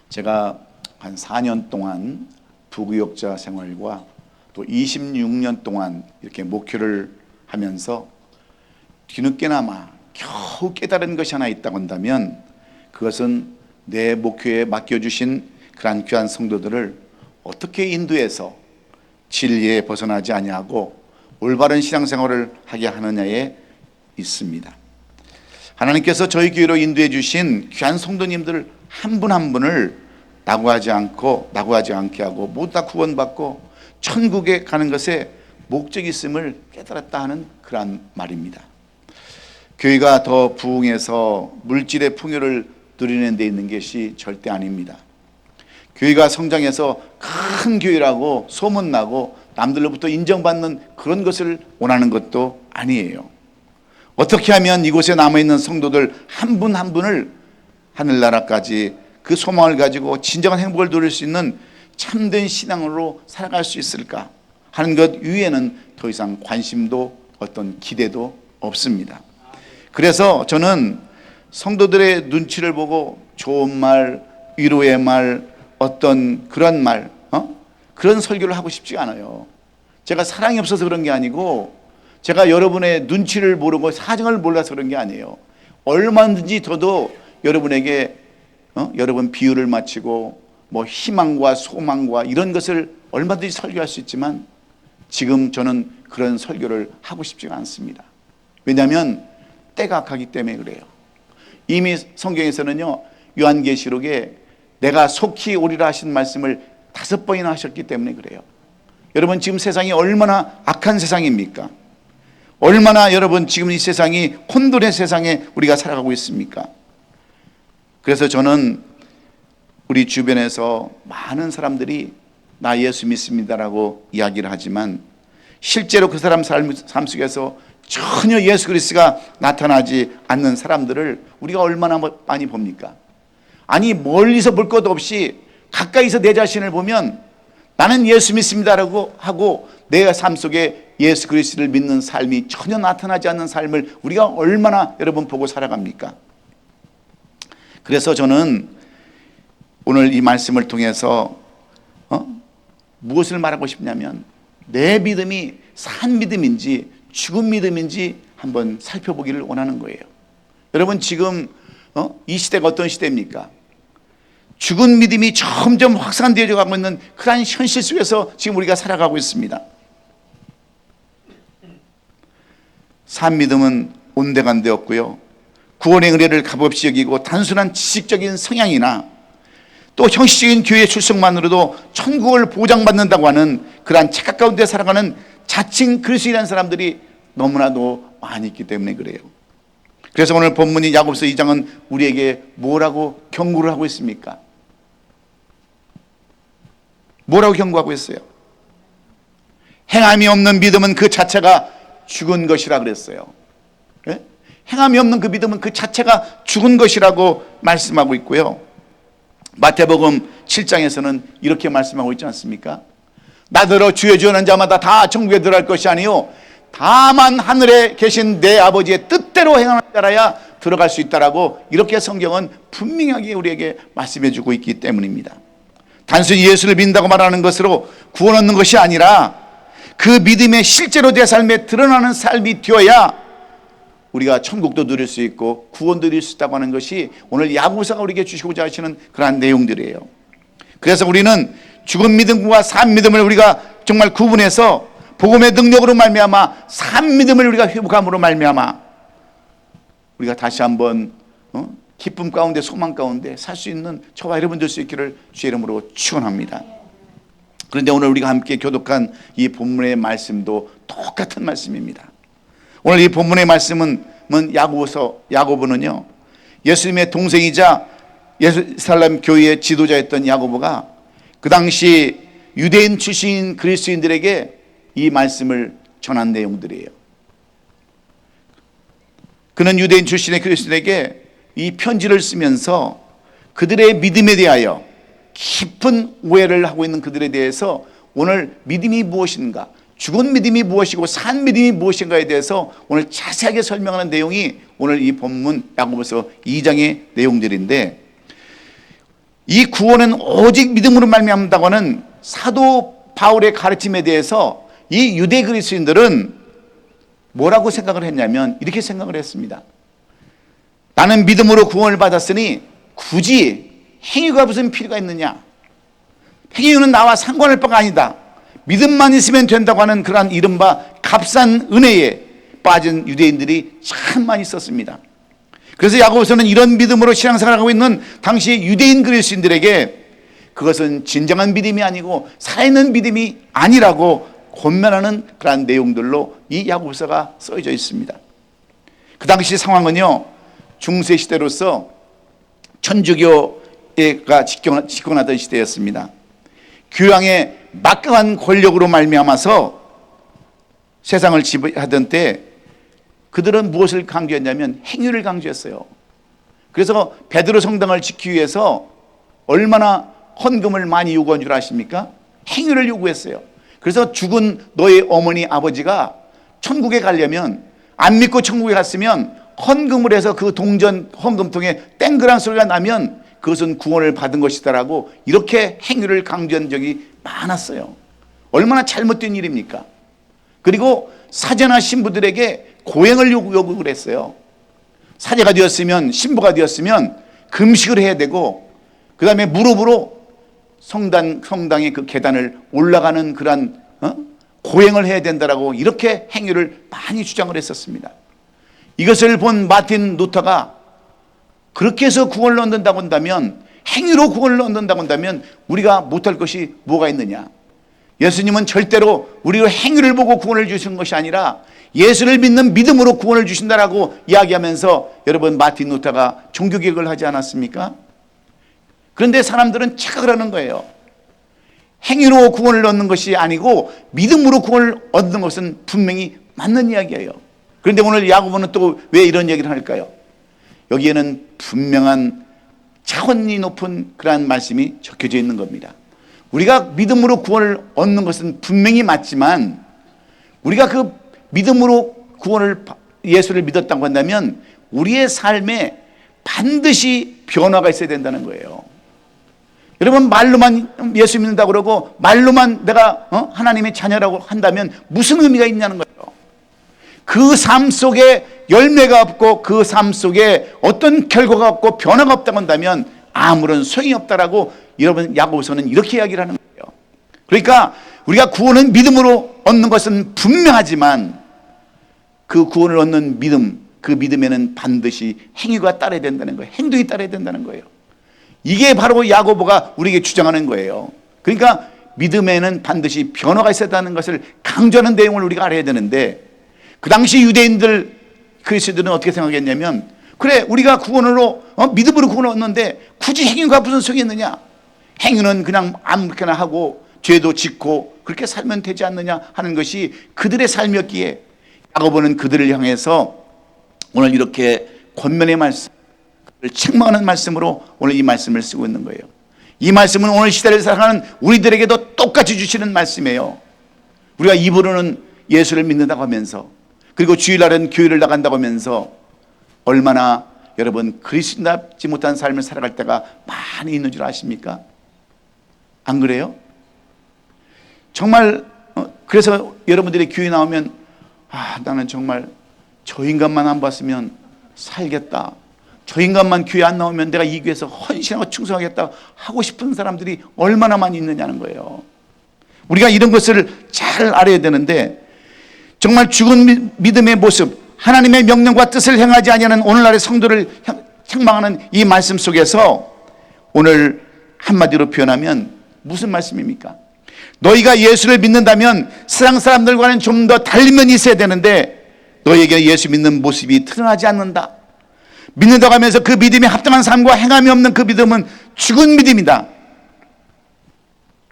제가 한 4년 동안 부교역자 생활과 또 26년 동안 이렇게 목회를 하면서 뒤늦게나마 겨우 깨달은 것이 하나 있다고 한다면 그것은 내 목회에 맡겨주신 그러한 귀한 성도들을 어떻게 인도해서 진리에 벗어나지 아니하고 올바른 신앙생활을 하게 하느냐에 있습니다. 하나님께서 저희 교회로 인도해 주신 귀한 성도님들 한 분 한 분을 낙오하지 않게 하고 모두 다 구원받고 천국에 가는 것에 목적이 있음을 깨달았다 하는 그러한 말입니다. 교회가 더 부흥해서 물질의 풍요를 누리는 데 있는 것이 절대 아닙니다. 교회가 성장해서 큰 교회라고 소문나고 남들로부터 인정받는 그런 것을 원하는 것도 아니에요. 어떻게 하면 이곳에 남아있는 성도들 한 분 한 분을 하늘나라까지 그 소망을 가지고 진정한 행복을 누릴 수 있는 참된 신앙으로 살아갈 수 있을까 하는 것 위에는 더 이상 관심도 어떤 기대도 없습니다. 그래서 저는 성도들의 눈치를 보고 좋은 말, 위로의 말, 어떤 그런 말, 그런 설교를 하고 싶지 않아요. 제가 사랑이 없어서 그런 게 아니고 제가 여러분의 눈치를 모르고 사정을 몰라서 그런 게 아니에요. 얼마든지 저도 여러분에게 여러분 비유를 마치고 뭐 희망과 소망과 이런 것을 얼마든지 설교할 수 있지만 지금 저는 그런 설교를 하고 싶지가 않습니다. 왜냐하면 때가 악하기 때문에 그래요. 이미 성경에서는요, 요한계시록에 내가 속히 오리라 하신 말씀을 5번이나 하셨기 때문에 그래요. 여러분 지금 세상이 얼마나 악한 세상입니까? 얼마나 여러분 지금 이 세상이 혼돈의 세상에 우리가 살아가고 있습니까? 그래서 저는 우리 주변에서 많은 사람들이 나 예수 믿습니다라고 이야기를 하지만 실제로 그 사람 삶 속에서 전혀 예수 그리스도가 나타나지 않는 사람들을 우리가 얼마나 많이 봅니까? 아니 멀리서 볼 것 없이 가까이서 내 자신을 보면 나는 예수 믿습니다라고 하고 내 삶 속에 예수 그리스도를 믿는 삶이 전혀 나타나지 않는 삶을 우리가 얼마나 여러분 보고 살아갑니까? 그래서 저는 오늘 이 말씀을 통해서 무엇을 말하고 싶냐면 내 믿음이 산 믿음인지 죽은 믿음인지 한번 살펴보기를 원하는 거예요. 여러분 지금 이 시대가 어떤 시대입니까? 죽은 믿음이 점점 확산되어 가고 있는 그러한 현실 속에서 지금 우리가 살아가고 있습니다. 산 믿음은 온데간데 없고요, 구원의 은혜를 값없이 여기고 단순한 지식적인 성향이나 또 형식적인 교회 출석만으로도 천국을 보장받는다고 하는 그러한 착각 가운데 살아가는 자칭 그리스도인이라는 사람들이 너무나도 많이 있기 때문에 그래요. 그래서 오늘 본문인 야고보서 2장은 우리에게 뭐라고 경고를 하고 있습니까? 뭐라고 경고하고 있어요? 행함이 없는 믿음은 그 자체가 죽은 것이라 그랬어요. 예? 행함이 없는 그 믿음은 그 자체가 죽은 것이라고 말씀하고 있고요, 마태복음 7장에서는 이렇게 말씀하고 있지 않습니까? 나더러 주여 주여 하는 자마다 다 천국에 들어갈 것이 아니요 다만 하늘에 계신 내 아버지의 뜻대로 행하는 자라야 들어갈 수 있다라고 이렇게 성경은 분명하게 우리에게 말씀해 주고 있기 때문입니다. 단순히 예수를 믿는다고 말하는 것으로 구원 얻는 것이 아니라 그 믿음의 실제로 내 삶에 드러나는 삶이 되어야 우리가 천국도 누릴 수 있고 구원도 누릴 수 있다고 하는 것이 오늘 야고보서가 우리에게 주시고자 하시는 그러한 내용들이에요. 그래서 우리는 죽은 믿음과 산 믿음을 우리가 정말 구분해서 복음의 능력으로 말미암아 산 믿음을 우리가 회복함으로 말미암아 우리가 다시 한번 기쁨 가운데 소망 가운데 살 수 있는 저와 여러분 될 수 있기를 주의 이름으로 축원합니다. 그런데 오늘 우리가 함께 교독한 이 본문의 말씀도 똑같은 말씀입니다. 오늘 이 본문의 말씀은 야고보는요, 예수님의 동생이자 예루살렘 교회의 지도자였던 야고보가 그 당시 유대인 출신인 그리스도인들에게 이 말씀을 전한 내용들이에요. 그는 유대인 출신의 그리스도인에게 이 편지를 쓰면서 그들의 믿음에 대하여 깊은 오해를 하고 있는 그들에 대해서 오늘 믿음이 무엇인가, 죽은 믿음이 무엇이고 산 믿음이 무엇인가에 대해서 오늘 자세하게 설명하는 내용이 오늘 이 본문 야고보서 2장의 내용들인데, 이 구원은 오직 믿음으로 말미암는다고 하는 사도 바울의 가르침에 대해서 이 유대 그리스도인들은 뭐라고 생각을 했냐면 이렇게 생각을 했습니다. 나는 믿음으로 구원을 받았으니 굳이 행위가 무슨 필요가 있느냐, 행위는 나와 상관할 바가 아니다, 믿음만 있으면 된다고 하는 그러한 이른바 값싼 은혜에 빠진 유대인들이 참 많이 있었습니다. 그래서 야고보서는 이런 믿음으로 신앙생활을 하고 있는 당시 유대인 그리스도인들에게 그것은 진정한 믿음이 아니고 살아있는 믿음이 아니라고 권면하는 그러한 내용들로 이 야고보서가 써져 있습니다. 그 당시 상황은요, 중세 시대로서 천주교가 집권하던 시대였습니다. 교황의 막강한 권력으로 말미암아서 세상을 지배하던 때 그들은 무엇을 강조했냐면 행위를 강조했어요. 그래서 베드로 성당을 지키기 위해서 얼마나 헌금을 많이 요구한 줄 아십니까? 행위를 요구했어요. 그래서 죽은 너의 어머니 아버지가 천국에 가려면, 안 믿고 천국에 갔으면 헌금을 해서 그 동전 헌금통에 땡그란 소리가 나면 그것은 구원을 받은 것이다라고 이렇게 행위를 강조한 적이 많았어요. 얼마나 잘못된 일입니까? 그리고 사제나 신부들에게 고행을 요구를 했어요. 사제가 되었으면, 신부가 되었으면 금식을 해야 되고, 그 다음에 무릎으로 성당의 그 계단을 올라가는 그러한 고행을 해야 된다라고 이렇게 행위를 많이 주장을 했었습니다. 이것을 본 마틴 루터가 그렇게 해서 구원을 얻는다고 한다면, 행위로 구원을 얻는다고 한다면 우리가 못할 것이 뭐가 있느냐. 예수님은 절대로 우리로 행위를 보고 구원을 주신 것이 아니라 예수를 믿는 믿음으로 구원을 주신다라고 이야기하면서, 여러분, 마틴 루터가 종교개혁을 하지 않았습니까? 그런데 사람들은 착각을 하는 거예요. 행위로 구원을 얻는 것이 아니고 믿음으로 구원을 얻는 것은 분명히 맞는 이야기예요. 그런데 오늘 야고보는 또 왜 이런 얘기를 할까요? 여기에는 분명한 차원이 높은 그러한 말씀이 적혀져 있는 겁니다. 우리가 믿음으로 구원을 얻는 것은 분명히 맞지만, 우리가 그 믿음으로 예수를 믿었다고 한다면 우리의 삶에 반드시 변화가 있어야 된다는 거예요. 여러분, 말로만 예수 믿는다고 그러고 말로만 내가 하나님의 자녀라고 한다면 무슨 의미가 있냐는 거예요. 그 삶 속에 열매가 없고 그 삶 속에 어떤 결과가 없고 변화가 없다고 한다면 아무런 소용이 없다라고 여러분, 야고보서는 이렇게 이야기를 하는 거예요. 그러니까 우리가 구원은 믿음으로 얻는 것은 분명하지만 그 구원을 얻는 믿음, 그 믿음에는 반드시 행위가 따라야 된다는 거예요. 행동이 따라야 된다는 거예요. 이게 바로 야고보가 우리에게 주장하는 거예요. 그러니까 믿음에는 반드시 변화가 있어야 한다는 것을 강조하는 내용을 우리가 알아야 되는데, 그 당시 유대인들, 그리스도들은 어떻게 생각했냐면, 그래, 우리가 구원으로 믿음으로 구원을 얻는데 굳이 행위가 무슨 소용이 있느냐, 행위는 그냥 아무렇게나 하고 죄도 짓고 그렇게 살면 되지 않느냐 하는 것이 그들의 삶이었기에 야고보는 그들을 향해서 오늘 이렇게 권면의 말씀, 책망하는 말씀으로 오늘 이 말씀을 쓰고 있는 거예요. 이 말씀은 오늘 시대를 살아가는 우리들에게도 똑같이 주시는 말씀이에요. 우리가 입으로는 예수를 믿는다고 하면서, 그리고 주일날은 교회를 나간다고 하면서 얼마나 여러분 그리스도답지 못한 삶을 살아갈 때가 많이 있는 줄 아십니까? 안 그래요? 정말 그래서 여러분들이 교회 나오면 나는 정말 저 인간만 안 봤으면 살겠다, 저 인간만 교회 안 나오면 내가 이 교회에서 헌신하고 충성하겠다 하고 싶은 사람들이 얼마나 많이 있느냐는 거예요. 우리가 이런 것을 잘 알아야 되는데, 정말 죽은 믿음의 모습, 하나님의 명령과 뜻을 행하지 아니하는 오늘날의 성도를 책망하는 이 말씀 속에서 오늘 한마디로 표현하면 무슨 말씀입니까? 너희가 예수를 믿는다면 세상 사람들과는 좀 더 다른 면이 있어야 되는데 너희에게 예수 믿는 모습이 드러나지 않는다. 믿는다고 하면서 그 믿음이 합당한 삶과 행함이 없는 그 믿음은 죽은 믿음이다,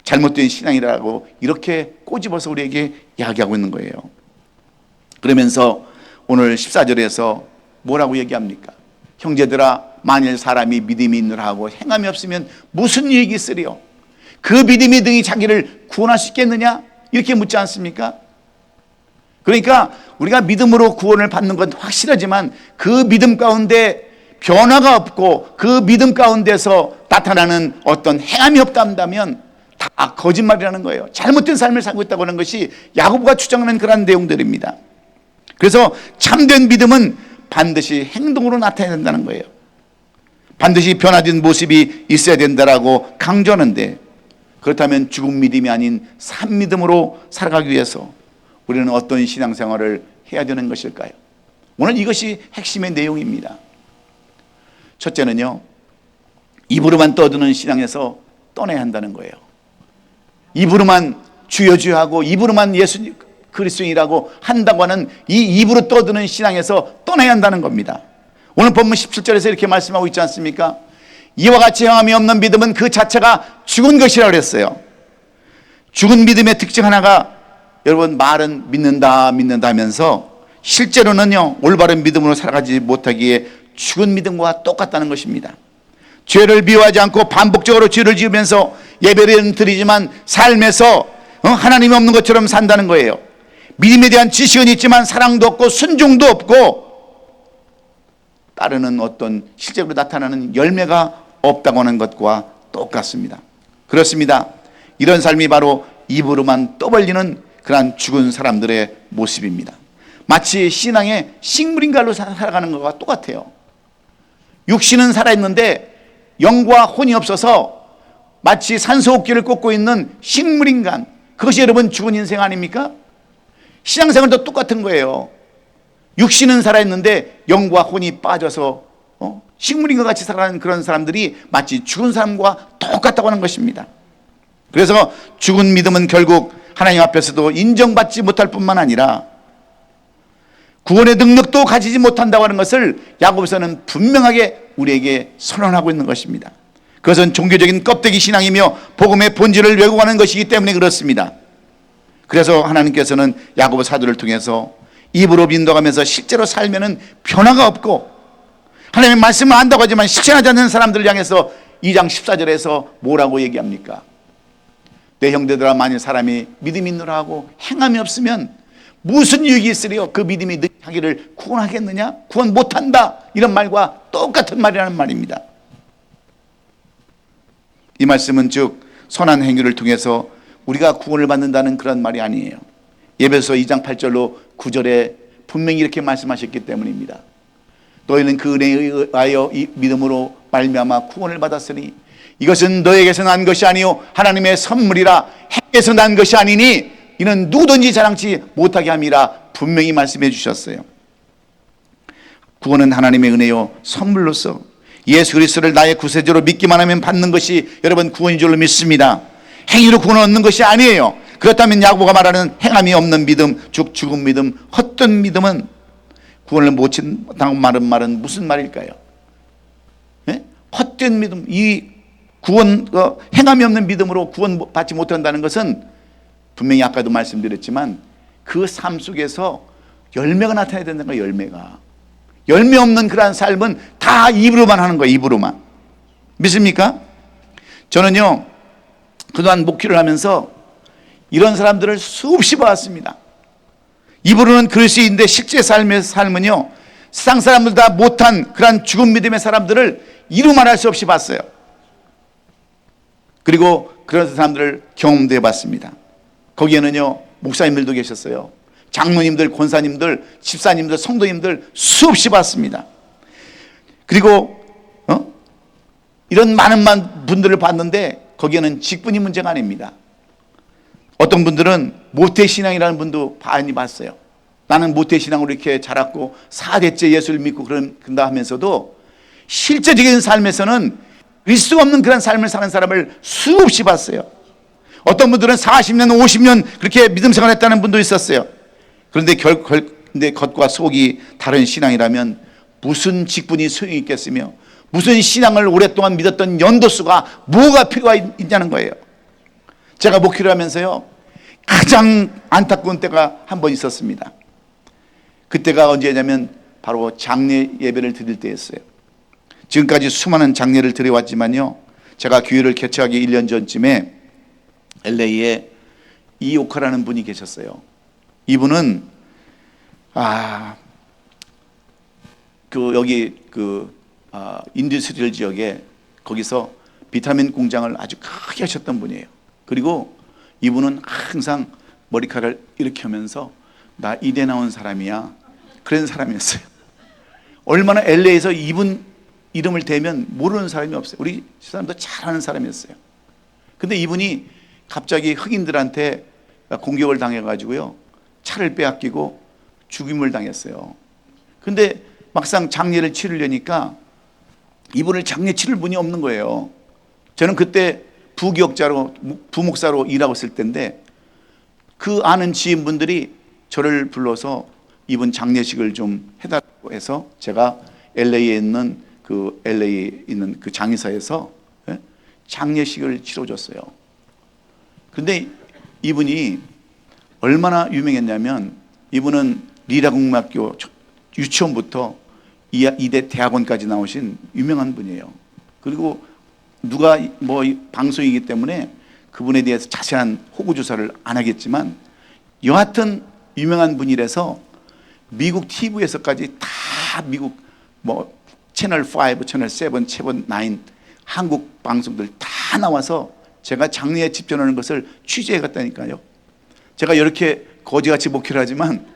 잘못된 신앙이라고 이렇게 꼬집어서 우리에게 이야기하고 있는 거예요. 그러면서 오늘 14절에서 뭐라고 얘기합니까? 형제들아, 만일 사람이 믿음이 있느라 하고 행함이 없으면 무슨 유익이 있으리요? 그 믿음이 등이 자기를 구원할 수 있겠느냐? 이렇게 묻지 않습니까? 그러니까 우리가 믿음으로 구원을 받는 건 확실하지만 그 믿음 가운데 변화가 없고 그 믿음 가운데서 나타나는 어떤 행함이 없다면 다 거짓말이라는 거예요. 잘못된 삶을 살고 있다고 하는 것이 야고보가 주장하는 그런 내용들입니다. 그래서 참된 믿음은 반드시 행동으로 나타내야 된다는 거예요. 반드시 변화된 모습이 있어야 된다라고 강조하는데, 그렇다면 죽은 믿음이 아닌 산 믿음으로 살아가기 위해서 우리는 어떤 신앙생활을 해야 되는 것일까요? 오늘 이것이 핵심의 내용입니다. 첫째는요, 입으로만 떠드는 신앙에서 떠나야 한다는 거예요. 입으로만 주여 주여 하고 입으로만 예수 그리스도인이라고 한다고 하는 이 입으로 떠드는 신앙에서 떠나야 한다는 겁니다. 오늘 본문 17절에서 이렇게 말씀하고 있지 않습니까? 이와 같이 행함이 없는 믿음은 그 자체가 죽은 것이라고 그랬어요. 죽은 믿음의 특징 하나가, 여러분, 말은 믿는다 하면서 실제로는요, 올바른 믿음으로 살아가지 못하기에 죽은 믿음과 똑같다는 것입니다. 죄를 미워하지 않고 반복적으로 죄를 지으면서 예배를 드리지만 삶에서 하나님이 없는 것처럼 산다는 거예요. 믿음에 대한 지식은 있지만 사랑도 없고 순종도 없고 따르는 어떤 실제로 나타나는 열매가 없다고 하는 것과 똑같습니다. 그렇습니다. 이런 삶이 바로 입으로만 떠벌리는 그러한 죽은 사람들의 모습입니다. 마치 신앙의 식물인갈로 살아가는 것과 똑같아요. 육신은 살아있는데 영과 혼이 없어서 마치 산소호흡기를 꽂고 있는 식물인간, 그것이 여러분 죽은 인생 아닙니까? 신앙생활도 똑같은 거예요. 육신은 살아있는데 영과 혼이 빠져서 식물인과 같이 살아가는 그런 사람들이 마치 죽은 사람과 똑같다고 하는 것입니다. 그래서 죽은 믿음은 결국 하나님 앞에서도 인정받지 못할 뿐만 아니라 구원의 능력도 가지지 못한다고 하는 것을 야고보서는 분명하게 우리에게 선언하고 있는 것입니다. 그것은 종교적인 껍데기 신앙이며 복음의 본질을 왜곡하는 것이기 때문에 그렇습니다. 그래서 하나님께서는 야고보 사도를 통해서 입으로 인도하면서 실제로 살면은 변화가 없고 하나님의 말씀을 안다고 하지만 실천하지 않는 사람들을 향해서 2장 14절에서 뭐라고 얘기합니까? 내 형제들아, 만일 사람이 믿음이 있노라 하고 행함이 없으면 무슨 유익이 있으리요? 그 믿음이 자기를 구원하겠느냐? 구원 못한다, 이런 말과 똑같은 말이라는 말입니다. 이 말씀은 즉 선한 행위를 통해서 우리가 구원을 받는다는 그런 말이 아니에요. 에베소 2장 8절로 9절에 분명히 이렇게 말씀하셨기 때문입니다. 너희는 그 은혜에 의하여 이 믿음으로 말미암아 구원을 받았으니 이것은 너에게서 난 것이 아니요 하나님의 선물이라. 행에서 난 것이 아니니 이는 누구든지 자랑치 못하게 함이라 분명히 말씀해 주셨어요. 구원은 하나님의 은혜요 선물로서 예수 그리스도를 나의 구세주로 믿기만 하면 받는 것이 여러분 구원인 줄로 믿습니다. 행위로 구원을 얻는 것이 아니에요. 그렇다면 야고보가 말하는 행함이 없는 믿음, 즉 죽은 믿음, 헛된 믿음은 구원을 못 친다고 말은 무슨 말일까요? 네? 헛된 믿음, 이 구원, 행함이 없는 믿음으로 구원 받지 못한다는 것은 분명히 아까도 말씀드렸지만 그 삶 속에서 열매가 나타나야 된다는 거예요. 열매 없는 그러한 삶은 다 입으로만 하는 거예요. 입으로만. 믿습니까? 저는요 그동안 목회를 하면서 이런 사람들을 수없이 봤습니다. 입으로는 그리스도인인데 실제 삶의 삶은요 세상 사람들 다 못한 그런 죽은 믿음의 사람들을 이루 말할 수 없이 봤어요. 그리고 그런 사람들을 경험도 해봤습니다. 거기에는요 목사님들도 계셨어요. 장로님들, 권사님들, 집사님들, 성도님들 수없이 봤습니다. 그리고 이런 많은 분들을 봤는데 거기에는 직분이 문제가 아닙니다. 어떤 분들은 모태신앙이라는 분도 많이 봤어요. 나는 모태신앙으로 이렇게 자랐고 4대째 예수를 믿고 그런다 하면서도 실제적인 삶에서는 그리스도가 없는 그런 삶을 사는 사람을 수없이 봤어요. 어떤 분들은 40년, 50년 그렇게 믿음 생활했다는 분도 있었어요. 그런데 근데 겉과 속이 다른 신앙이라면 무슨 직분이 소용이 있겠으며 무슨 신앙을 오랫동안 믿었던 연도수가 뭐가 필요가 있냐는 거예요. 제가 목회를 하면서요 가장 안타까운 때가 한 번 있었습니다. 그때가 언제냐면 바로 장례 예배를 드릴 때였어요. 지금까지 수많은 장례를 드려왔지만요 제가 교회를 개최하기 1년 전쯤에 LA에 이오카라는 분이 계셨어요. 이분은 여기 인더스트리얼 지역에 거기서 비타민 공장을 아주 크게 하셨던 분이에요. 그리고 이분은 항상 머리카락을 이렇게 하면서 나 이대 나온 사람이야, 그런 사람이었어요. 얼마나 LA에서 이분 이름을 대면 모르는 사람이 없어요. 우리 사람도 잘 아는 사람이었어요. 근데 이분이 갑자기 흑인들한테 공격을 당해가지고요, 차를 빼앗기고 죽임을 당했어요. 근데 막상 장례를 치르려니까 이분을 장례 치를 분이 없는 거예요. 저는 그때 부기역자로, 부목사로 일하고 있을 때인데 그 아는 지인분들이 저를 불러서 이분 장례식을 좀 해달라고 해서 제가 LA에 있는 그 장의사에서 장례식을 치러줬어요. 근데 이분이 얼마나 유명했냐면 이분은 리라국민학교 유치원부터 이대 대학원까지 나오신 유명한 분이에요. 그리고 누가 뭐 방송이기 때문에 그분에 대해서 자세한 호구 조사를 안 하겠지만 여하튼 유명한 분이라서 미국 TV에서까지 다 미국 뭐 채널 5, 채널 7, 채널 9 한국 방송들 다 나와서 제가 장례에 집전하는 것을 취재해 갔다니까요. 제가 이렇게 거지같이 목회를 하지만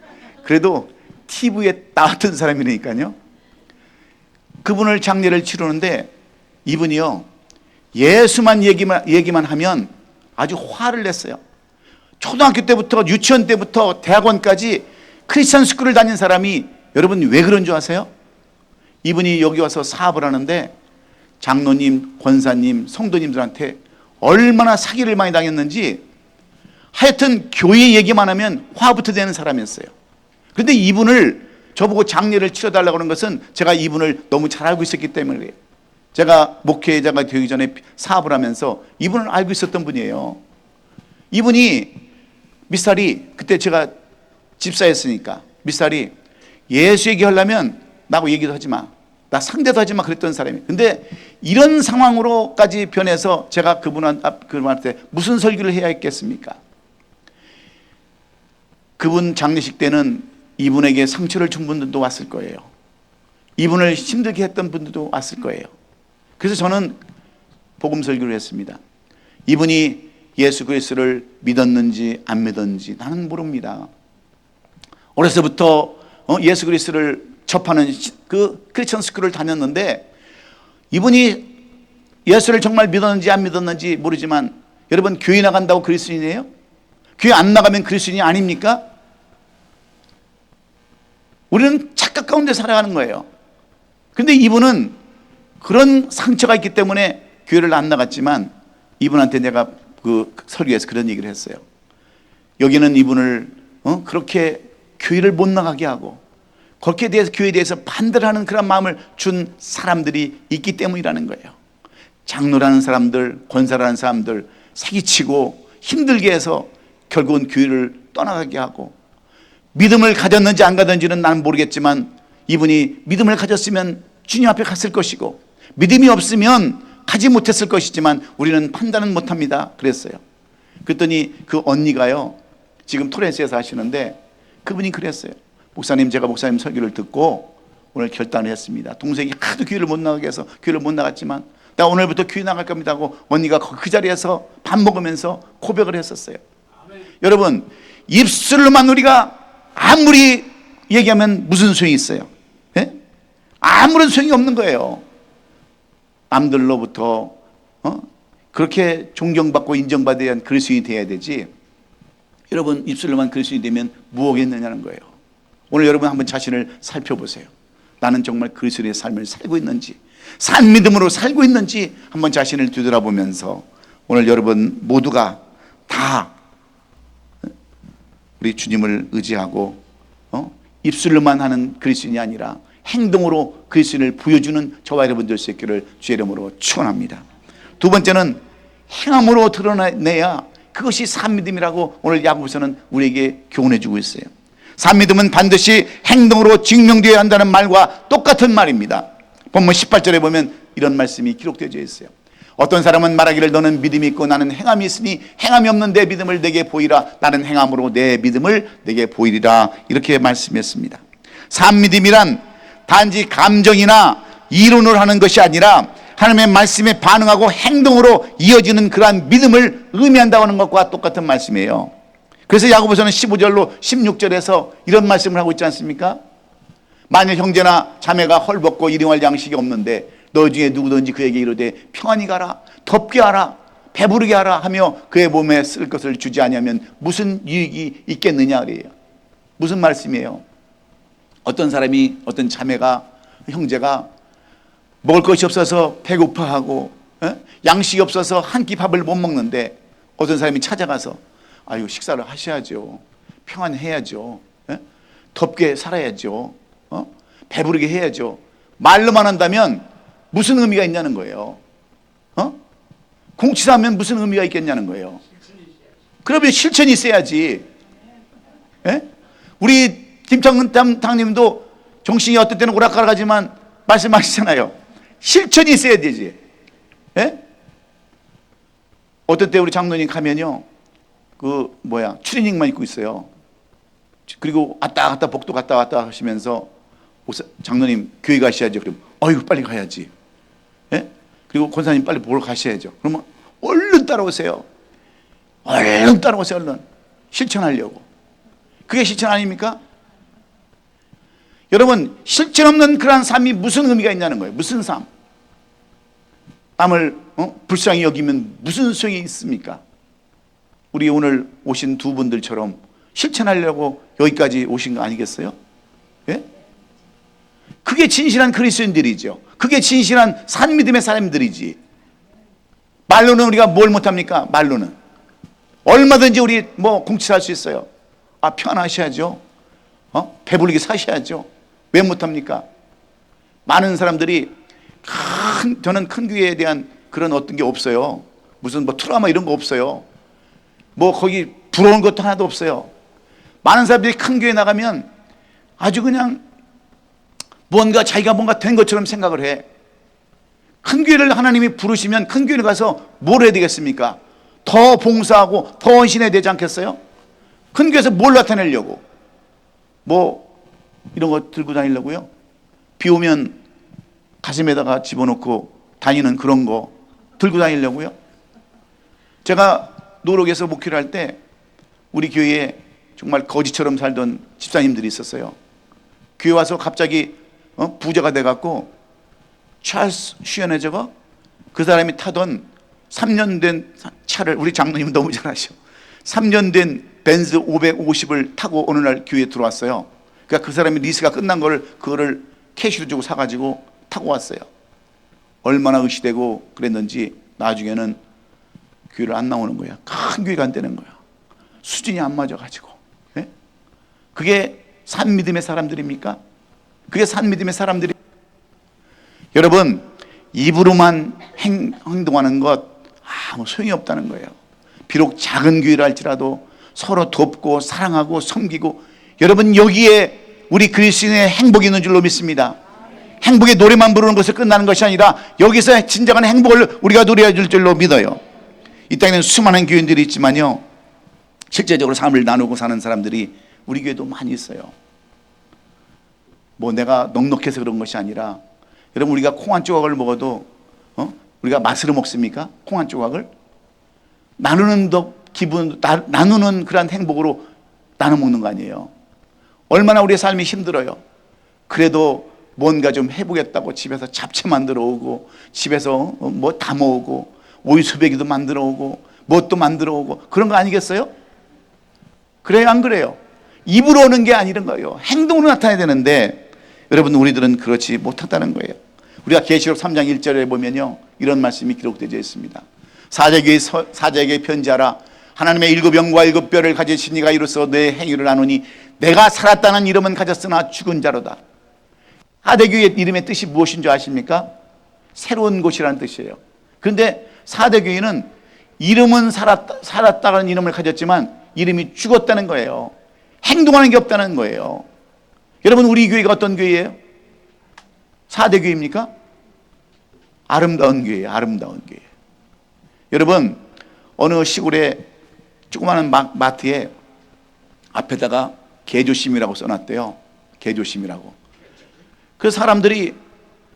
그래도 TV에 나왔던 사람이니까요. 그분을 장례를 치르는데 이분이요, 예수만 얘기만 하면 아주 화를 냈어요. 초등학교 때부터 유치원 때부터 대학원까지 크리스천 스쿨을 다닌 사람이 여러분 왜 그런 줄 아세요? 이분이 여기 와서 사업을 하는데 장로님, 권사님, 성도님들한테 얼마나 사기를 많이 당했는지 하여튼 교회 얘기만 하면 화부터 되는 사람이었어요. 그런데 이분을 저보고 장례를 치러달라고 하는 것은 제가 이분을 너무 잘 알고 있었기 때문에 그래요. 제가 목회자가 되기 전에 사업을 하면서 이분을 알고 있었던 분이에요. 이분이 미살이, 그때 제가 집사였으니까 미살이 예수 얘기하려면 나하고 얘기도 하지 마, 나 상대도 하지 마, 그랬던 사람이에요. 근데 이런 상황으로까지 변해서 제가 그분한테 무슨 설교를 해야 했겠습니까? 그분 장례식 때는 이분에게 상처를 준 분들도 왔을 거예요. 이분을 힘들게 했던 분들도 왔을 거예요. 그래서 저는 복음 설교를 했습니다. 이분이 예수 그리스도를 믿었는지 안 믿었는지 나는 모릅니다. 어려서부터 예수 그리스도를 접하는 그 크리스천 스쿨을 다녔는데 이분이 예수를 정말 믿었는지 안 믿었는지 모르지만 여러분, 교회 나간다고 그리스도인이에요? 교회 안 나가면 그리스도인이 아닙니까? 우리는 착각 가운데 살아가는 거예요. 근데 이분은 그런 상처가 있기 때문에 교회를 안 나갔지만 이분한테 내가 그 설교에서 그런 얘기를 했어요. 여기는 이분을 그렇게 교회를 못 나가게 하고 그렇게 대해서 교회에 대해서 반대를 하는 그런 마음을 준 사람들이 있기 때문이라는 거예요. 장로라는 사람들, 권사라는 사람들 사기치고 힘들게 해서 결국은 교회를 떠나가게 하고, 믿음을 가졌는지 안 가졌는지는 나는 모르겠지만 이분이 믿음을 가졌으면 주님 앞에 갔을 것이고 믿음이 없으면 가지 못했을 것이지만 우리는 판단은 못합니다 그랬어요. 그랬더니 그 언니가요, 지금 토렌스에서 하시는데 그분이 그랬어요. 목사님, 제가 목사님 설교를 듣고 오늘 결단을 했습니다. 동생이 하도 교회를 못 나가게 해서 교회를 못 나갔지만 나 오늘부터 교회 나갈 겁니다 하고 언니가 그 자리에서 밥 먹으면서 고백을 했었어요. 아멘. 여러분, 입술로만 우리가 아무리 얘기하면 무슨 소용이 있어요? 예? 아무런 소용이 없는 거예요. 남들로부터 그렇게 존경받고 인정받아야 한 그리스도인이 돼야 되지, 여러분 입술로만 그리스도인이 되면 무엇겠느냐는 거예요. 오늘 여러분 한번 자신을 살펴보세요. 나는 정말 그리스도의 삶을 살고 있는지, 산 믿음으로 살고 있는지 한번 자신을 뒤돌아보면서 오늘 여러분 모두가 다 우리 주님을 의지하고 입술로만 하는 그리스도인이 아니라 행동으로 그리스도인을 보여주는 저와 여러분 될 수 있기를 주의 이름으로 축원합니다. 두 번째는 행함으로 드러내야 그것이 산 믿음이라고 오늘 야고보서는 우리에게 교훈해 주고 있어요. 산 믿음은 반드시 행동으로 증명되어야 한다는 말과 똑같은 말입니다. 본문 18절에 보면 이런 말씀이 기록되어 있어요. 어떤 사람은 말하기를 너는 믿음이 있고 나는 행함이 있으니 행함이 없는 내 믿음을 내게 보이라. 나는 행함으로 내 믿음을 내게 보이리라. 이렇게 말씀했습니다. 산 믿음이란 단지 감정이나 이론으로 하는 것이 아니라 하나님의 말씀에 반응하고 행동으로 이어지는 그러한 믿음을 의미한다고 하는 것과 똑같은 말씀이에요. 그래서 야고보서는 15절로 16절에서 이런 말씀을 하고 있지 않습니까? 만일 형제나 자매가 헐벗고 일용할 양식이 없는데 너 중에 누구든지 그에게 이르되 평안히 가라, 덥게 하라, 배부르게 하라 하며 그의 몸에 쓸 것을 주지 아니하면 무슨 유익이 있겠느냐 그래요. 무슨 말씀이에요? 어떤 사람이, 어떤 자매가, 형제가 먹을 것이 없어서 배고파하고 양식이 없어서 한 끼 밥을 못 먹는데 어떤 사람이 찾아가서 아유 식사를 하셔야죠, 평안해야죠, 덥게 살아야죠, 배부르게 해야죠, 말로만 한다면 무슨 의미가 있냐는 거예요. 공치사하면 무슨 의미가 있겠냐는 거예요. 그러면 실천이 있어야지. 우리 김창근 당님도 정신이 어떨 때는 오락가락하지만 말씀하시잖아요. 실천이 있어야 되지. 어떤 때 우리 장로님 가면요, 추리닝만 입고 있어요. 그리고 왔다 갔다 복도 갔다 왔다 하시면서 장로님 교회 가셔야죠. 그럼 어이구 빨리 가야지. 그리고 권사님 빨리 보러 가셔야죠. 그러면 얼른 따라오세요. 얼른 따라오세요. 얼른 실천하려고. 그게 실천 아닙니까? 여러분, 실천 없는 그러한 삶이 무슨 의미가 있냐는 거예요. 무슨 삶? 남을 불쌍히 여기면 무슨 소용이 있습니까? 우리 오늘 오신 두 분들처럼 실천하려고 여기까지 오신 거 아니겠어요? 예? 그게 진실한 그리스도인들이죠. 그게 진실한 산 믿음의 사람들이지. 말로는 우리가 뭘 못합니까? 말로는 얼마든지 우리 공치할 수 있어요. 편하셔야죠. 배부르게 사셔야죠. 왜 못합니까? 많은 사람들이 저는 큰 교회에 대한 그런 어떤 게 없어요. 무슨 트라우마 이런 거 없어요. 거기 부러운 것도 하나도 없어요. 많은 사람들이 큰 교회 나가면 아주 그냥 자기가 뭔가 된 것처럼 생각을 해. 큰 교회를 하나님이 부르시면 큰 교회를 가서 뭘 해야 되겠습니까? 더 봉사하고 더 헌신해야 되지 않겠어요? 큰 교회에서 뭘 나타내려고? 이런 거 들고 다니려고요? 비 오면 가슴에다가 집어넣고 다니는 그런 거 들고 다니려고요? 제가 노력에서 목회를 할 때 우리 교회에 정말 거지처럼 살던 집사님들이 있었어요. 교회 와서 갑자기 부자가 돼갖고 찰스 슈에네저가 그 사람이 타던 3년 된 차를, 우리 장로님은 너무 잘 아셔, 3년 된 벤츠 550을 타고 어느 날 교회에 들어왔어요. 그러니까 그 사람이 리스가 끝난 그거를 캐시로 주고 사가지고 타고 왔어요. 얼마나 의시되고 그랬는지 나중에는 교회를 안 나오는 거야. 큰 교회가 안 되는 거야. 수준이 안 맞아가지고. 그게 산 믿음의 사람들입니까? 그게 산 믿음의 사람들이. 여러분, 입으로만 행동하는 것 아무 소용이 없다는 거예요. 비록 작은 교회라 할지라도 서로 돕고 사랑하고 섬기고, 여러분 여기에 우리 그리스도인의 행복이 있는 줄로 믿습니다. 행복의 노래만 부르는 것에 끝나는 것이 아니라 여기서 진정한 행복을 우리가 누려야 줄 줄로 믿어요. 이 땅에는 수많은 교인들이 있지만요, 실제적으로 삶을 나누고 사는 사람들이 우리 교회도 많이 있어요. 내가 넉넉해서 그런 것이 아니라, 여러분 우리가 콩 한 조각을 먹어도 우리가 맛으로 먹습니까? 콩 한 조각을 나누는 나누는 그런 행복으로 나눠 먹는 거 아니에요. 얼마나 우리의 삶이 힘들어요. 그래도 뭔가 좀 해보겠다고 집에서 잡채 만들어 오고, 집에서 담아 오고, 오이소배기도 만들어 오고, 뭣도 만들어 오고, 그런 거 아니겠어요? 그래요, 안 그래요? 입으로 오는 게 아니란 거예요. 행동으로 나타나야 되는데, 여러분 우리들은 그렇지 못하다는 거예요. 우리가 계시록 3장 1절에 보면요, 이런 말씀이 기록되어 있습니다. 사제에게 편지하라. 하나님의 7영과 7뼈를 가지신 이가 이로써 내 행위를 아노니 내가 살았다는 이름은 가졌으나 죽은 자로다. 사대교회의 이름의 뜻이 무엇인 줄 아십니까? 새로운 곳이라는 뜻이에요. 그런데 사대교회는 이름은 살았다는 이름을 가졌지만 이름이 죽었다는 거예요. 행동하는 게 없다는 거예요. 여러분 우리 교회가 어떤 교회예요? 사대교회입니까? 아름다운 교회예요. 아름다운 교회. 여러분 어느 시골에 조그마한 마트에 앞에다가 개조심이라고 써놨대요. 개조심이라고. 그 사람들이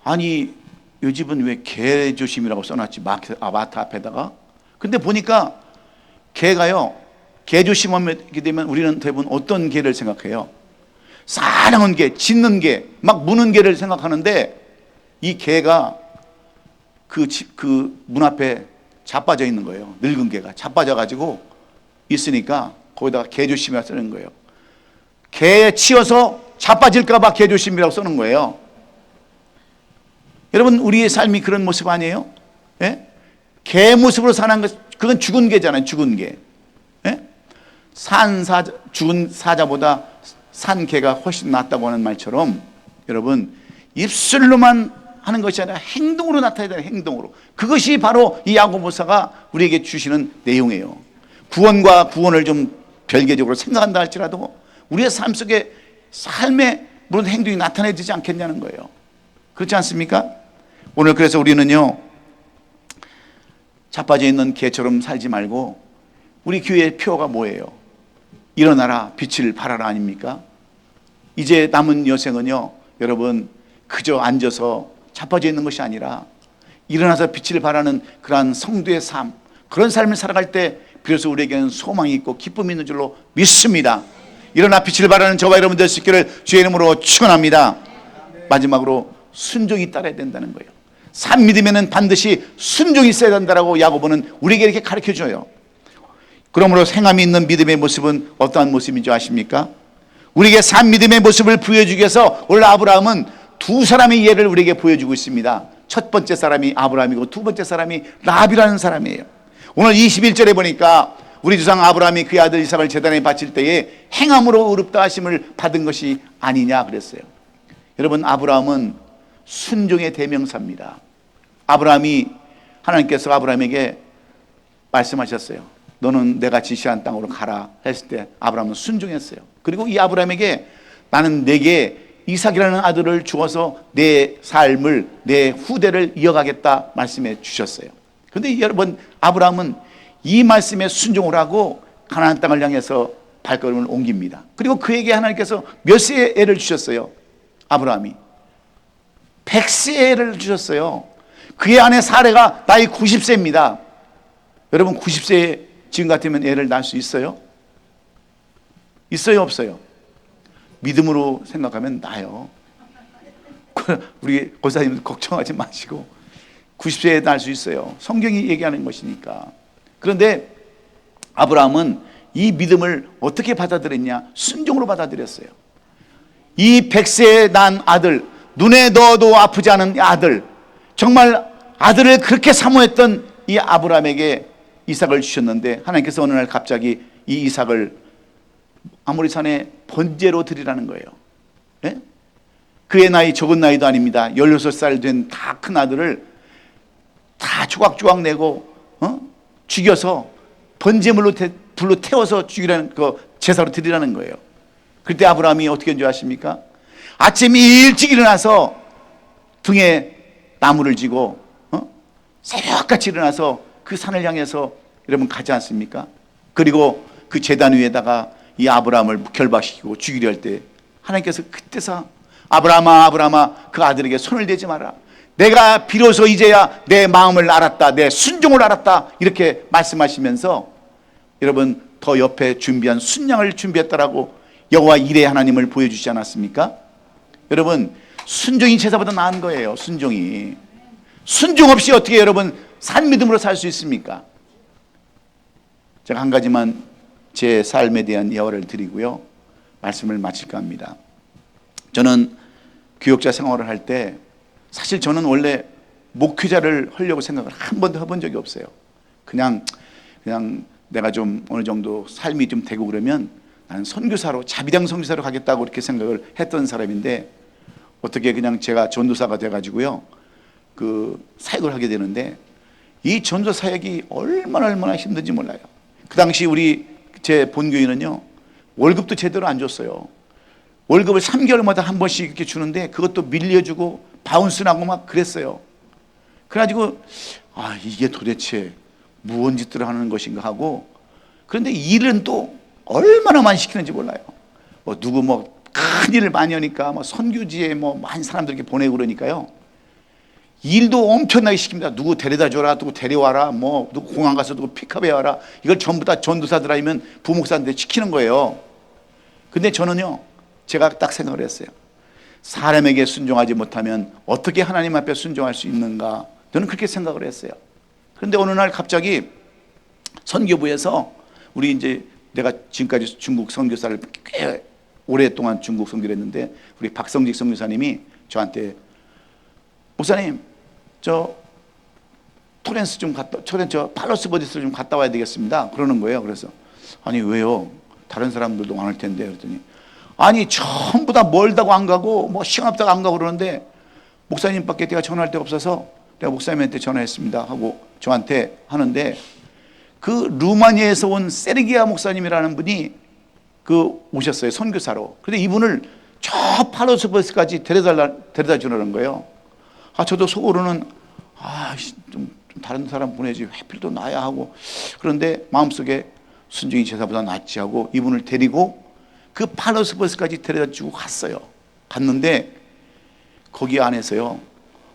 아니 이 집은 왜 개조심이라고 써놨지 마트 앞에다가. 근데 보니까 개가요, 개조심하게 되면 우리는 대부분 어떤 개를 생각해요? 사랑한 개, 짖는 개, 막 무는 개를 생각하는데 이 개가 그 문 앞에 자빠져 있는 거예요. 늙은 개가 자빠져 가지고 있으니까 거기다가 개조심이라 쓰는 거예요. 개에 치여서 자빠질까 봐 개조심이라고 쓰는 거예요. 여러분, 우리의 삶이 그런 모습 아니에요? 예? 개 모습으로 사는 것, 그건 죽은 개잖아요. 죽은 개. 예? 죽은 사자보다 산 개가 훨씬 낫다고 하는 말처럼, 여러분, 입술로만 하는 것이 아니라 행동으로 나타내야 되는, 행동으로. 그것이 바로 이 야고보서가 우리에게 주시는 내용이에요. 구원과 구원을 좀 별개적으로 생각한다 할지라도 우리의 삶 속에 삶의 모든 행동이 나타내지지 않겠냐는 거예요. 그렇지 않습니까? 오늘 그래서 우리는요, 자빠져 있는 개처럼 살지 말고, 우리 교회의 표어가 뭐예요? 일어나라 빛을 발하라 아닙니까? 이제 남은 여생은요, 여러분, 그저 앉아서 자빠져 있는 것이 아니라 일어나서 빛을 발하는 그러한 성도의 삶, 그런 삶을 살아갈 때 비로소 우리에게는 소망이 있고 기쁨이 있는 줄로 믿습니다. 일어나 빛을 발하는 저와 여러분 될 수 있기를 주의 이름으로 축원합니다. 마지막으로 순종이 따라야 된다는 거예요. 산 믿음에는 반드시 순종이 있어야 된다라고 야고보는 우리에게 이렇게 가르쳐줘요. 그러므로 행함이 있는 믿음의 모습은 어떠한 모습인지 아십니까? 우리에게 산 믿음의 모습을 보여주기 위해서 오늘 아브라함은 두 사람의 예를 우리에게 보여주고 있습니다. 첫 번째 사람이 아브라함이고 두 번째 사람이 라합이라는 사람이에요. 오늘 21절에 보니까 우리 조상 아브라함이 그의 아들 이삭을 제단에 바칠 때에 행함으로 의롭다 하심을 받은 것이 아니냐 그랬어요. 여러분, 아브라함은 순종의 대명사입니다. 아브라함이, 하나님께서 아브라함에게 말씀하셨어요. 너는 내가 지시한 땅으로 가라 했을 때 아브라함은 순종했어요. 그리고 이 아브라함에게 나는 내게 이삭이라는 아들을 주어서 내 삶을, 내 후대를 이어가겠다 말씀해 주셨어요. 그런데 여러분, 아브라함은 이 말씀에 순종을 하고 가나안 땅을 향해서 발걸음을 옮깁니다. 그리고 그에게 하나님께서 몇 세의 애를 주셨어요? 아브라함이 100세를 주셨어요. 그의 아내 사레가 나이 90세입니다. 여러분, 90세에 지금 같으면 애를 낳을 수 있어요? 있어요, 없어요? 믿음으로 생각하면 나요. 우리 고사님 걱정하지 마시고 90세에 낳을 수 있어요. 성경이 얘기하는 것이니까. 그런데 아브라함은 이 믿음을 어떻게 받아들였냐? 순종으로 받아들였어요. 이 100세에 낳은 아들, 눈에 넣어도 아프지 않은 아들, 정말 아들을 그렇게 사모했던 이 아브라함에게 이삭을 주셨는데 하나님께서 어느 날 갑자기 이 이삭을 아모리 산에 번제로 드리라는 거예요. 예? 그의 나이 적은 나이도 아닙니다. 16살 된 다 큰 아들을 다 조각조각 내고 죽여서 번제물로 불로 태워서 죽이라는 그 제사로 드리라는 거예요. 그때 아브라함이 어떻게 한 줄 아십니까? 아침 일찍 일어나서 등에 나무를 지고 새벽같이 일어나서 그 산을 향해서 여러분 가지 않습니까? 그리고 그 제단 위에다가 이 아브라함을 결박시키고 죽이려 할 때 하나님께서 그때서 아브라함아 아브라함아 그 아들에게 손을 대지 마라. 내가 비로소 이제야 내 마음을 알았다. 내 순종을 알았다. 이렇게 말씀하시면서 여러분 더 옆에 준비한 순양을 준비했다라고 여호와 이레 하나님을 보여주지 않았습니까? 여러분, 순종이 제사보다 나은 거예요. 순종이. 순종 없이 어떻게 여러분 산 믿음으로 살 수 있습니까? 제가 한 가지만 제 삶에 대한 예화를 드리고요, 말씀을 마칠까 합니다. 저는 교역자 생활을 할 때 사실 저는 원래 목회자를 하려고 생각을 한 번도 해본 적이 없어요. 그냥 내가 좀 어느 정도 삶이 좀 되고 그러면 나는 선교사로, 자비당 선교사로 가겠다고 이렇게 생각을 했던 사람인데 어떻게 그냥 제가 전도사가 돼가지고요 그 사역을 하게 되는데 이 전도 사역이 얼마나 힘든지 몰라요. 그 당시 우리 제 본교회는요 월급도 제대로 안 줬어요. 월급을 3개월마다 한 번씩 이렇게 주는데 그것도 밀려주고 바운스 나고 막 그랬어요. 그래가지고 이게 도대체 무언 짓들을 하는 것인가 하고, 그런데 일은 또 얼마나 많이 시키는지 몰라요. 누구 큰 일을 많이 하니까 선교지에 많은 사람들 이렇게 보내고 그러니까요. 일도 엄청나게 시킵니다. 누구 데려다 줘라, 누구 데려와라, 뭐 누구 공항 가서 누구 픽업해 와라. 이걸 전부 다 전도사들 아니면 부목사한테 시키는 거예요. 근데 저는요, 제가 딱 생각을 했어요. 사람에게 순종하지 못하면 어떻게 하나님 앞에 순종할 수 있는가? 저는 그렇게 생각을 했어요. 그런데 어느 날 갑자기 선교부에서 우리 이제 내가 지금까지 중국 선교사를 꽤 오랫동안 중국 선교를 했는데 우리 박성직 선교사님이 저한테 목사님 저 토렌스 좀 갔다 저 팔로스 버디스를 좀 갔다 와야 되겠습니다 그러는 거예요. 그래서 아니 왜요? 다른 사람들도 많을 텐데 그랬더니 아니 전부 다 멀다고 안 가고 뭐 시간 없다고 안 가고 그러는데 목사님밖에 내가 전화할 데가 없어서 내가 목사님한테 전화했습니다 하고 저한테 하는데 그 루마니아에서 온 세르기아 목사님이라는 분이 오셨어요. 선교사로. 그런데 이분을 저 팔로스 버디스까지 데려다 주라는 거예요. 저도 속으로는 좀 다른 사람 보내지 하필 또 나야 하고 그런데 마음속에 순종이 제사보다 낫지 하고 이분을 데리고 그 팔로스 버스까지 데려다 주고 갔어요. 갔는데 거기 안에서요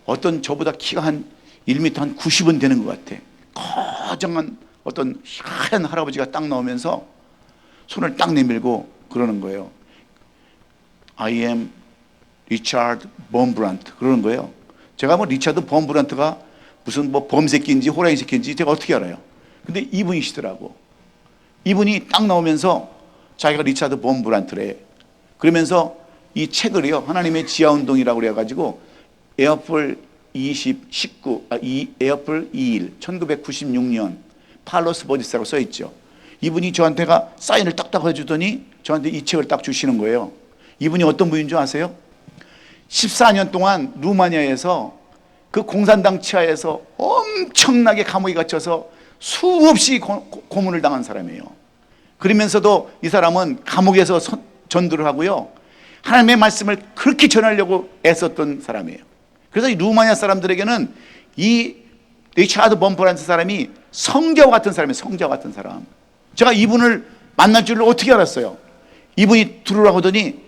어떤 저보다 키가 한 1m 한 90은 되는 것 같아. 거정한 어떤 하얀 할아버지가 딱 나오면서 손을 딱 내밀고 그러는 거예요. I am 리차드 범브란트 그러는 거예요. 제가 뭐 리차드 범브란트가 무슨 뭐 범새끼인지 호랑이 새끼인지 제가 어떻게 알아요? 근데 이분이시더라고. 이분이 딱 나오면서 자기가 리차드 범브란트래. 그러면서 이 책을요 하나님의 지하운동이라고 그래가지고 에어플 2일 1996년 팔로스 버디스라고 써있죠. 이분이 저한테가 사인을 딱딱 해주더니 저한테 이 책을 딱 주시는 거예요. 이분이 어떤 분인 줄 아세요? 14년 동안 루마니아에서 그 공산당 치하에서 엄청나게 감옥에 갇혀서 수없이 고문을 당한 사람이에요. 그러면서도 이 사람은 감옥에서 전도를 하고요 하나님의 말씀을 그렇게 전하려고 애썼던 사람이에요. 그래서 이 루마니아 사람들에게는 이 리차드 범프란트 사람이 성자와 같은 사람이에요. 성자와 같은 사람. 제가 이분을 만날 줄을 어떻게 알았어요? 이분이 들어오라고 하더니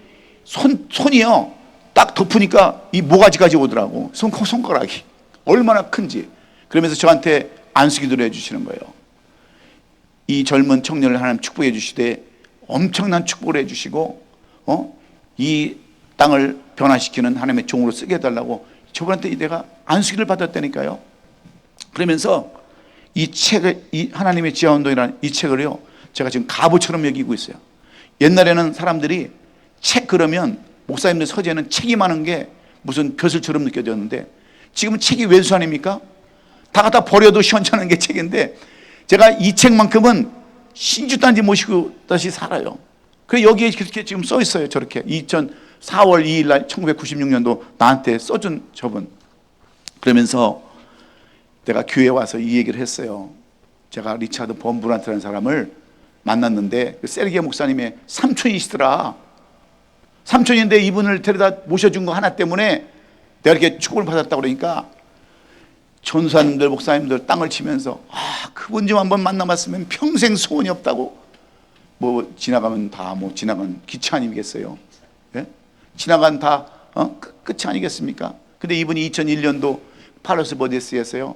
손이요 딱 덮으니까 이 모가지까지 오더라고. 손가락이 얼마나 큰지. 그러면서 저한테 안수기도를 해주시는 거예요. 이 젊은 청년을 하나님 축복해 주시되 엄청난 축복을 해주시고 이 땅을 변화시키는 하나님의 종으로 쓰게 해달라고 저분한테 내가 안수기를 받았다니까요. 그러면서 이 책을 이 하나님의 지하운동이라는 이 책을요 제가 지금 갑오처럼 여기고 있어요. 옛날에는 사람들이 책 그러면 목사님들 서재는 책이 많은 게 무슨 벼슬처럼 느껴졌는데 지금은 책이 왼수 아닙니까? 다 갖다 버려도 시원찮은 게 책인데 제가 이 책만큼은 신주단지 모시고 다시 살아요. 그래서 여기에 그렇게 지금 써 있어요. 저렇게 4월 2일 날 1996년도 나한테 써준 저분. 그러면서 내가 교회에 와서 이 얘기를 했어요. 제가 리차드 범브란트라는 사람을 만났는데 그 세르기아 목사님의 삼촌이시더라. 삼촌인데 이분을 데려다 모셔준 거 하나 때문에 내가 이렇게 축복을 받았다고 그러니까 전사님들 목사님들 땅을 치면서 그분 좀 한번 만나봤으면 평생 소원이 없다고. 뭐 지나가면 다 뭐 지나간 기차 아니겠어요? 예? 지나간 다 끝이 아니겠습니까? 근데 이분이 2001년도 팔로스 버디스에서요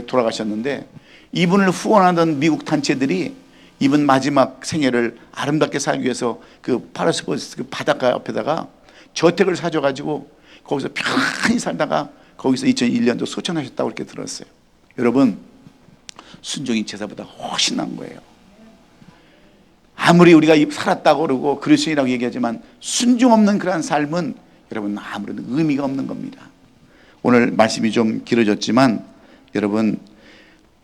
돌아가셨는데 이분을 후원하던 미국 단체들이 이분 마지막 생애를 아름답게 살기 위해서 그 팔로스 버디스 그 바닷가 옆에다가 저택을 사줘가지고 거기서 편히 살다가 거기서 2001년도 소천하셨다고 이렇게 들었어요. 여러분 순종이 제사보다 훨씬 난 거예요. 아무리 우리가 살았다고 그러고 그리스도인이라고 얘기하지만 순종 없는 그러한 삶은 여러분 아무래도 의미가 없는 겁니다. 오늘 말씀이 좀 길어졌지만 여러분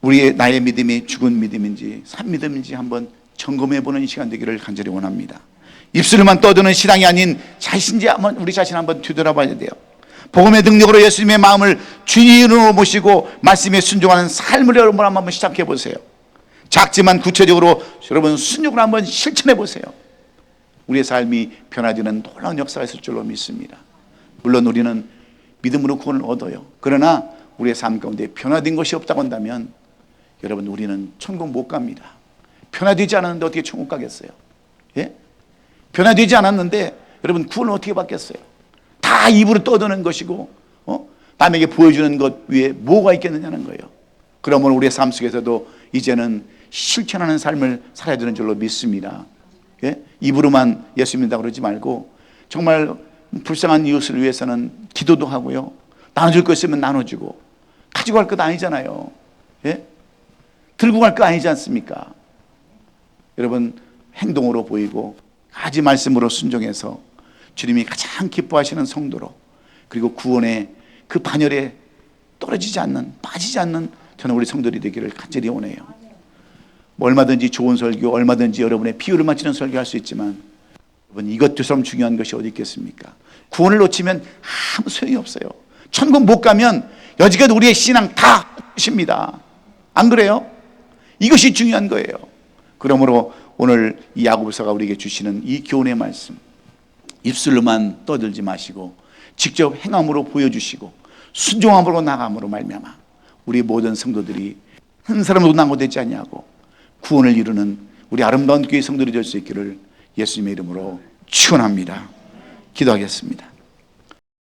우리의 나의 믿음이 죽은 믿음인지 산 믿음인지 한번 점검해보는 시간 되기를 간절히 원합니다. 입술로만 떠드는 신앙이 아닌 자신지 한번 우리 자신 한번 뒤돌아봐야 돼요. 복음의 능력으로 예수님의 마음을 주인으로 모시고 말씀에 순종하는 삶을 여러분 한번 시작해 보세요. 작지만 구체적으로 여러분 순종을 한번 실천해 보세요. 우리의 삶이 변화되는 놀라운 역사가 있을 줄로 믿습니다. 물론 우리는 믿음으로 구원을 얻어요. 그러나 우리의 삶 가운데 변화된 것이 없다고 한다면 여러분 우리는 천국 못 갑니다. 변화되지 않았는데 어떻게 천국 가겠어요? 예? 변화되지 않았는데 여러분 구원을 어떻게 받겠어요? 다 입으로 떠드는 것이고 남에게 보여주는 것 위에 뭐가 있겠느냐는 거예요. 그러면 우리의 삶 속에서도 이제는 실천하는 삶을 살아야 되는 줄로 믿습니다. 예? 입으로만 예수 믿는다고 그러지 말고 정말 불쌍한 이웃을 위해서는 기도도 하고요, 나눠줄 거 있으면 나눠주고, 가지고 갈 것 아니잖아요. 예? 들고 갈 거 아니지 않습니까? 여러분, 행동으로 보이고 아주 말씀으로 순종해서 주님이 가장 기뻐하시는 성도로, 그리고 구원의 그 반열에 떨어지지 않는, 빠지지 않는 저는 우리 성도들이 되기를 간절히 원해요. 뭐 얼마든지 좋은 설교, 얼마든지 여러분의 비유를 맞추는 설교할 수 있지만 여러분, 이것처럼 중요한 것이 어디 있겠습니까? 구원을 놓치면 아무 소용이 없어요. 천국 못 가면 여지껏 우리의 신앙 다 끝입니다. 안 그래요? 이것이 중요한 거예요. 그러므로 오늘 이 야고보서가 우리에게 주시는 이 교훈의 말씀, 입술로만 떠들지 마시고 직접 행함으로 보여주시고 순종함으로 나감으로 말미암아 우리 모든 성도들이 한 사람도 낙오되지 않냐고 구원을 이루는 우리 아름다운 교회 성도들이 될 수 있기를 예수님의 이름으로 축원합니다. 기도하겠습니다.